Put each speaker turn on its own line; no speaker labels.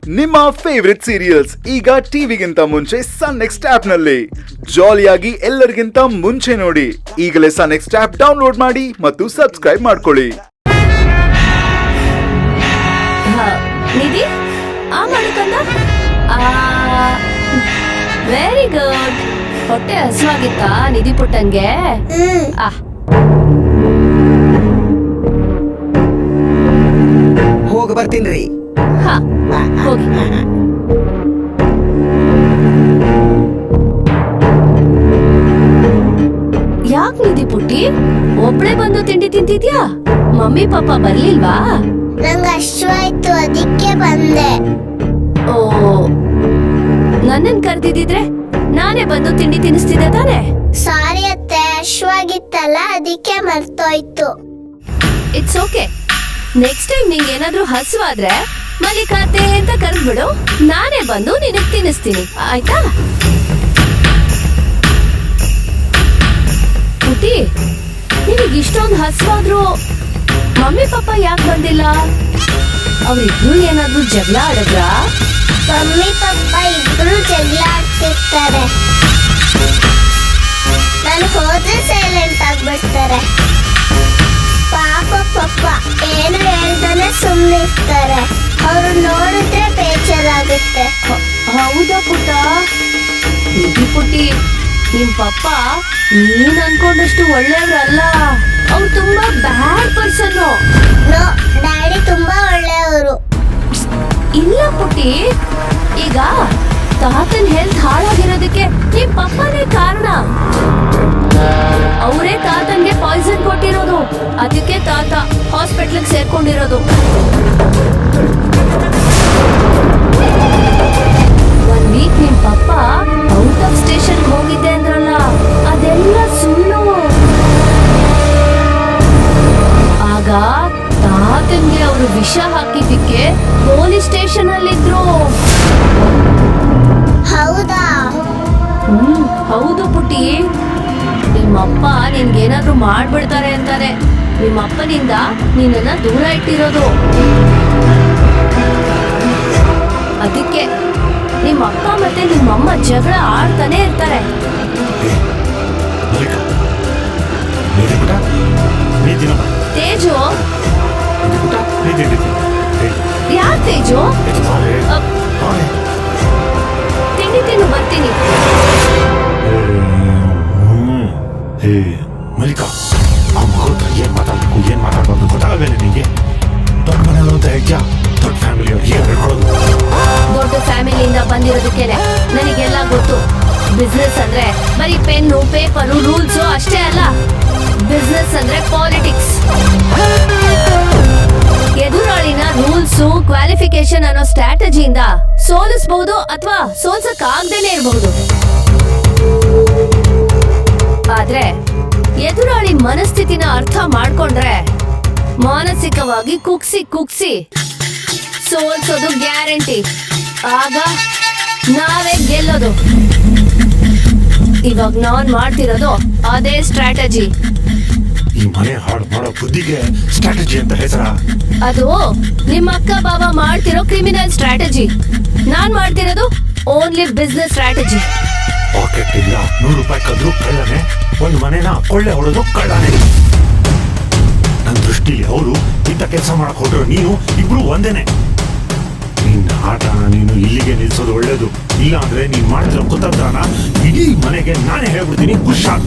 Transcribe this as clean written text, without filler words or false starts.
ನಿಮ್ಮ favourite serials ಈಗ ಟಿವಿಗಿಂತ ಮುಂಚೆ ಸನ್ ನೆಕ್ಸ್ಟ್ ಆಪ್ ನಲ್ಲಿ ಜಾಲಿಯಾಗಿ ಎಲ್ಲರಿಗಿಂತ ಮುಂಚೆ ನೋಡಿ. ಈಗಲೇ ಸನ್ ನೆಕ್ಸ್ಟ್ ಆಪ್ ಡೌನ್ಲೋಡ್ ಮಾಡಿ ಮತ್ತು ಸಬ್ಸ್ಕ್ರೈಬ್ ಮಾಡ್ಕೊಳ್ಳಿ.
ನಿಧಿ ಆ ಮಾಡಕಂದ ವೆರಿ ಗುಡ್. ಹೊಟ್ಟೆ ಹಸುವಾಗಿತ್ತಾ ನಿಧಿ ಪುಟ್ಟಂಗೆ?
ಹೋಗಿ ಬರ್ತೀನ್ರಿ.
ಹೋಗಿ. ಯಾಕೆ ನಿಧಿ ಪುಟ್ಟಿ ಒಬ್ಳೆ ಬಂದು ತಿಂಡಿ ತಿಂತಿದ್ಯಾ? ಮಮ್ಮಿ ಪಾಪ ಬರ್ಲಿಲ್ವಾ?
ನಂಗೆ ಹಶ್ವಾಯ್ತು, ಅದಕ್ಕೆ ಬಂದೆ.
ಓ, ನನ್ನನ್ ಕರ್ದಿದ್ರೆ ನಾನೇ ಬಂದು ತಿಂಡಿ ತಿನ್ನಿಸ್ತಿದ್ದೆ ತಾನೆ?
ಸಾರಿ ಅತ್ತೆ, ಹಶ್ವಾಗಿತ್ತಲ್ಲ ಅದಕ್ಕೆ ಮರ್ತೋಯ್ತು.
It's okay. ನೆಕ್ಸ್ಟ್ ಟೈಮ್ ನಿಂಗೆ ಏನಾದ್ರೂ ಹಸುವಾದ್ರೆ ಮಲ್ಲಿಕಾತೆ ಅಂತ ಕರೆದ್ಬಿಡು, ನಾನೇ ಬಂದು ನಿನಗ್ ತಿನ್ನಿಸ್ತೀನಿ, ಆಯ್ತಾ? ಪುಟಿ, ನಿನಗ್ ಇಷ್ಟೊಂದು ಹಸುವಾದ್ರು ಮಮ್ಮಿ ಪಾಪ ಯಾಕೆ ಬಂದಿಲ್ಲ? ಅವ್ರಿಬ್ರು ಏನಾದ್ರೂ ಜಗಳ ಆಡಿದ್ರ?
ಮಮ್ಮಿ ಪಪ್ಪ ಇಬ್ರು ಜಗಳ ಆಡ್ತಿರ್ತಾರೆ. ನಾನು ಹೋದ್ರೆ ಸೈಲೆಂಟ್ ಆಗ್ಬಿಡ್ತಾರೆ. ಪಾಪ ಪಪ್ಪ ಏನು ಹೇಳ್ದಾನೆ ಸುಮ್ಮನೆ ಇರ್ತಾರೆ. ಅವ್ರು ನೋಡಿದ್ರೆ ಬೇಜಾರಾಗುತ್ತೆ.
ಹೌದಾ ಪುಟ್ಟ? ನಿಧಿ ಪುಟ್ಟಿ, ನಿಮ್ ಪಪ್ಪ ನೀನ್ ಅನ್ಕೊಂಡಷ್ಟು ಒಳ್ಳೆಯವ್ರಲ್ಲ. ಅವ್ರು ತುಂಬಾ ಬ್ಯಾಡ್ ಪರ್ಸನ್.
ನೋ, ಡ್ಯಾಡಿ ತುಂಬಾ ಒಳ್ಳೆಯವರು.
ಇಲ್ಲ ಪುಟ್ಟಿ, ಈಗ ತಾತನ್ ಹೆಲ್ತ್ ಹಾಳಾಗಿರೋದಕ್ಕೆ ನಿಮ್ ಪಪ್ಪನೇ ಕಾರಣ. ಅವರೇ ತಾತನ್ಗೆ ಪಾಯ್ಸನ್ ಕೊಟ್ಟಿರೋದು, ಅದಕ್ಕೆ ತಾತ ಹಾಸ್ಪಿಟ್ಲಿಗೆ ಸೇರ್ಕೊಂಡಿರೋದು. ಒಂದ್ ವೀಕ್ ನಿಮ್ ಪಪ್ಪ ಔಟ್ ಆಫ್ ಸ್ಟೇಷನ್ ಹೋಗಿದ್ದೆ ಅಂದ್ರಲ್ಲ, ಅದೆಲ್ಲ ಸುಳ್ಳು. ಆಗ ತಾತನ್ಗೆ ಅವರು ವಿಷ ಹಾಕಿದ್ದಕ್ಕೆ ಪೊಲೀಸ್ ಸ್ಟೇಷನ್ ಅಲ್ಲಿದ್ರು.
ಹೌದಾ?
ಹೌದು ಪುಟ್ಟಿ. ನಿಮ್ಮಪ್ಪ ನಿನ್ಗೇನಾದ್ರೂ ಮಾಡ್ಬಿಡ್ತಾರೆ ಅಂತಾನೆ ನಿಮ್ಮಪ್ಪನಿಂದ ನಿನ್ನನ್ನ ದೂರ ಇಟ್ಟಿರೋದು. ಅದಕ್ಕೆ ನಿಮ್ಮಪ್ಪ ಮತ್ತೆ ನಿಮ್ಮಮ್ಮ ಜಗಳ ಆಡ್ತಾನೆ ಇರ್ತಾರೆ. ತೇಜು, ಯಾರ್ ತೇಜು? ತಿಂಡಿ ತಿನ್ನು ಬರ್ತೀನಿ.
ಮಲ್ಲಿಕಾ, ಆ ಮಗು ಹತ್ರ ಏನ್ ಮಾತಾಡ್ಬೇಕು ಏನ್ ಮಾತಾಡ್ಬಾರ್ದು ಗೊತ್ತಾಗಬೇನೆ ನಿಂಗೆ? ದೊಡ್ಡ ಮನೆಯವರು ಅಂತ ಹೇಳ್ತೀಯಾ? ದೊಡ್ಡ ಫ್ಯಾಮಿಲಿ ಅವ್ರು ಏನ್ ಹೇಳ್ಕೊಳ್ಳೋದು?
ದೊಡ್ಡ ಫ್ಯಾಮಿಲಿಯಿಂದ ಬಂದಿರೋದಕ್ಕೇನೆ ನನಗೆಲ್ಲ ಗೊತ್ತು. ಬಿಸ್ನೆಸ್ ಅಂದ್ರೆ ಬರೀ ಪೆನ್ನು ಪೇಪರು ರೂಲ್ಸು ಅಷ್ಟೇ ಅಲ್ಲ. ಬಿಸ್ನೆಸ್ ಅಂದ್ರೆ ಪಾಲಿಟಿಕ್ಸ್. ಎದುರಾಳಿನ ರೂಲ್ಸು ಕ್ವಾಲಿಫಿಕೇಶನ್ ಅನ್ನೋ ಸ್ಟ್ರಾಟಜಿಯಿಂದ ಸೋಲಿಸಬಹುದು ಅಥವಾ ಸೋಲ್ಸಕ್ಕಾಗ್ದೇನೆ ಇರಬಹುದು. ಆದ್ರೆ ಎದುರಾಳಿ ಮನಸ್ಥಿತಿನ ಅರ್ಥ ಮಾಡ್ಕೊಂಡ್ರೆ ಮಾನಸಿಕವಾಗಿ ಕುಗ್ಸಿ ಸೋಲ್ಸೋದು ಗ್ಯಾರಂಟಿ. ಆಗ ನಾವೇ ಗೆಲ್ಲೋದು. ಇವಾಗ ನಾನ್ ಮಾಡ್ತಿರೋದು ಅದೇ ಸ್ಟ್ರಾಟಜಿ.
ಈ ಮನೆ ಹಾಳು ಮಾಡೋ ಬುದ್ಧಿಗೆ ಸ್ಟ್ರಾಟಜಿ ಅಂತ ಹೆಸರ?
ಅದು ನಿಮ್ಮ ಅಕ್ಕ ಬಾವ ಮಾಡ್ತಿರೋ ಕ್ರಿಮಿನಲ್ ಸ್ಟ್ರಾಟಜಿ. ನಾನ್ ಮಾಡ್ತಿರೋದು ಓನ್ಲಿ ಬಿಸ್ನೆಸ್ ಸ್ಟ್ರಾಟಜಿ.
ಪಾಕೆಟ್ ಇಲ್ಲ 100 ರೂಪಾಯಿ ಕದ್ರು ಕಳ್ಳನೆ, ಒಂದು ಮನೆನ ಕೊಳ್ಳೆ ಹೊಡೆದು ಕಳ್ಳನೆ. ನನ್ನ ದೃಷ್ಟಿಲಿ ಅವರು ಇಂಥ ಕೆಲಸ ಮಾಡಕ್ ಹೊರಟರು, ನೀನು ಇಬ್ರು ಒಂದೇನೆ. ನಿನ್ನ ಆಟನ ನೀನು ಇಲ್ಲಿಗೆ ನಿಲ್ಸೋದು ಒಳ್ಳೇದು. ಇಲ್ಲ ಅಂದ್ರೆ ನೀನ್ ಮಾಡಿದ್ರ ಕುತಂತ್ರನ ಇಡೀ ಮನೆಗೆ ನಾನೇ ಹೇಳ್ಬಿಡ್ತೀನಿ. ಹುಷಾರ್.